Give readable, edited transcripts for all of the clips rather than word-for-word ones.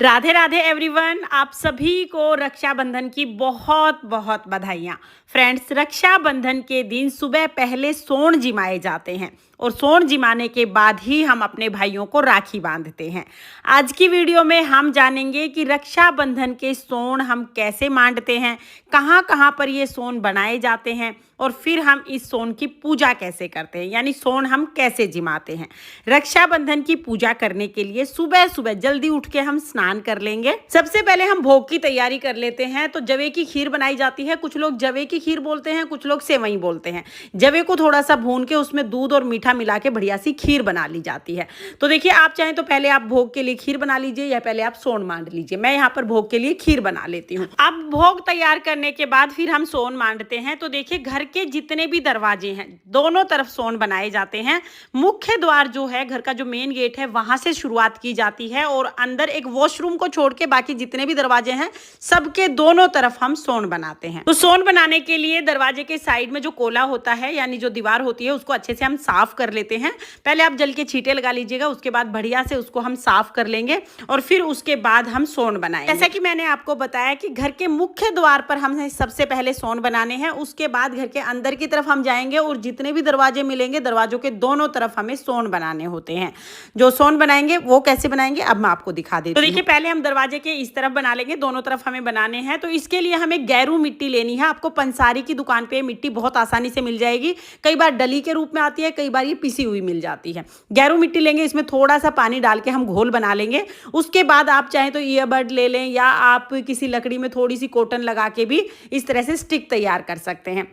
Radhe Radhe everyone, आप सभी को रक्षाबंधन की बहुत बहुत बधाइयाँ। फ्रेंड्स, रक्षाबंधन के दिन सुबह पहले सोन जिमाए जाते हैं और सोन जिमाने के बाद ही हम अपने भाइयों को राखी बांधते हैं। आज की वीडियो में हम जानेंगे कि रक्षाबंधन के सोन हम कैसे बांधते हैं, कहाँ कहाँ पर ये सोन बनाए जाते हैं और फिर हम इस सोन की पूजा कैसे करते हैं, यानी सोन हम कैसे जिमाते हैं। रक्षाबंधन की पूजा करने के लिए सुबह सुबह जल्दी उठ के हम स्नान कर लेंगे। सबसे पहले हम भोग की तैयारी कर लेते हैं। तो जवे की खीर बनाई जाती है, कुछ लोग जवे की खीर बोलते हैं, कुछ लोग सेवई बोलते हैं। जवे को थोड़ा सा भून के उसमें दूध और मीठा मिला के बढ़िया सी खीर बना ली जाती है। तो देखिए, आप चाहें तो पहले आप भोग के लिए खीर बना लीजिए या पहले आप सोन मांड लीजिए। मैं यहाँ पर भोग के लिए खीर बना लेती हूँ। अब भोग तैयार करने के बाद फिर हम सोन मांडते हैं। तो देखिए, घर के जितने भी दरवाजे हैं दोनों तरफ सोन बनाए जाते हैं। मुख्य द्वार जो है, घर का जो मेन गेट है, वहां से शुरुआत की जाती है और अंदर एक वॉशरूम को छोड़ के बाकी जितने भी दरवाजे हैं सबके दोनों तरफ हम सोन बनाते हैं। तो सोन बनाने के लिए दरवाजे के साइड में जो कोला होता है, यानी जो दीवार होती है, उसको अच्छे से हम साफ कर लेते हैं। पहले आप जल के छींटे लगा लीजिएगा, उसके बाद बढ़िया से उसको हम साफ कर लेंगे और फिर उसके बाद हम सोन बनाएंगे। जैसा कि मैंने आपको बताया कि घर के मुख्य द्वार पर हम सबसे पहले सोन बनाने हैं, उसके बाद घर के अंदर की तरफ हम जाएंगे और जितने भी दरवाजे मिलेंगे दरवाजों के दोनों तरफ हमें सोन बनाने होते हैं। जो सोन बनाएंगे वो कैसे बनाएंगे अब मैं आपको दिखा देती हूँ। तो देखिए, पहले हम दरवाजे के इस तरफ बना लेंगे, दोनों तरफ हमें बनाने हैं। तो इसके लिए हमें गैरू मिट्टी लेनी है। आपको पंसारी की दुकान पे मिट्टी बहुत आसानी से मिल जाएगी। कई बार डली के रूप में आती है, कई बार ये पिसी हुई मिल जाती है। गैरू मिट्टी लेंगे, इसमें थोड़ा सा पानी डाल के हम घोल बना लेंगे। उसके बाद आप चाहें तो ईयरबड ले लें या आप किसी लकड़ी में थोड़ी सी कॉटन लगा के भी इस तरह से स्टिक तैयार कर सकते हैं।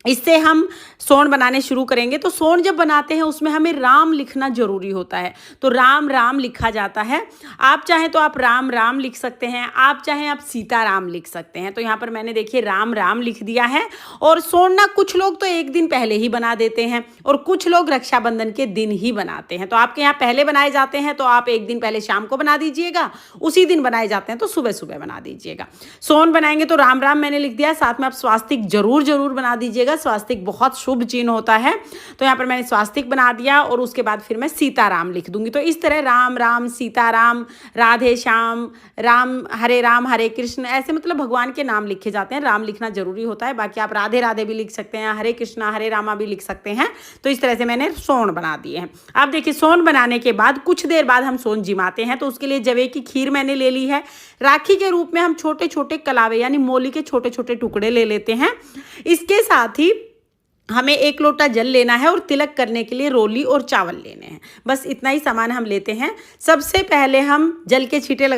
इससे हम सोन बनाने शुरू करेंगे। तो सोन जब बनाते हैं उसमें हमें राम लिखना जरूरी होता है। तो राम राम लिखा जाता है। आप चाहें तो आप राम राम लिख सकते हैं, आप चाहें आप सीता राम लिख सकते हैं। तो यहाँ पर मैंने देखिए राम राम लिख दिया है। और सोन ना कुछ लोग तो एक दिन पहले ही बना देते हैं और कुछ लोग रक्षाबंधन के दिन ही बनाते हैं। तो आपके यहाँ पहले बनाए जाते हैं तो आप एक दिन पहले शाम को बना दीजिएगा, उसी दिन बनाए जाते हैं तो सुबह सुबह बना दीजिएगा। सोन बनाएंगे तो राम राम मैंने लिख दिया, साथ में आप स्वास्तिक जरूर बना दीजिएगा। स्वास्तिक बहुत शुभ चिन्ह होता है। तो यहाँ पर मैंने स्वास्तिक बना दिया और उसके बाद फिर मैं सीताराम लिख दूंगी। तो इस तरह राम राम, सीताराम, राधे श्याम, राम हरे कृष्ण, ऐसे मतलब भगवान के नाम लिखे जाते हैं। राम लिखना जरूरी होता है। बाकी आप राधे राधे भी लिख सकते हैं, हरे कृष्णा हरे रामा भी लिख सकते हैं। तो इस तरह से मैंने सोन बना दिए हैं। अब देखिए, सोन बनाने के बाद कुछ देर बाद हम सोन जिमाते हैं। तो उसके लिए जवे की खीर मैंने ले ली है। राखी के रूप में हम छोटे छोटे कलावे यानी मोली के छोटे छोटे टुकड़े ले लेते हैं। इसके साथ ही हमें 1 लोटा जल लेना है और तिलक करने के लिए रोली और चावल लेने हैं। बस इतना ही सामान हम लेते हैं। सबसे पहले हम जल के छींटे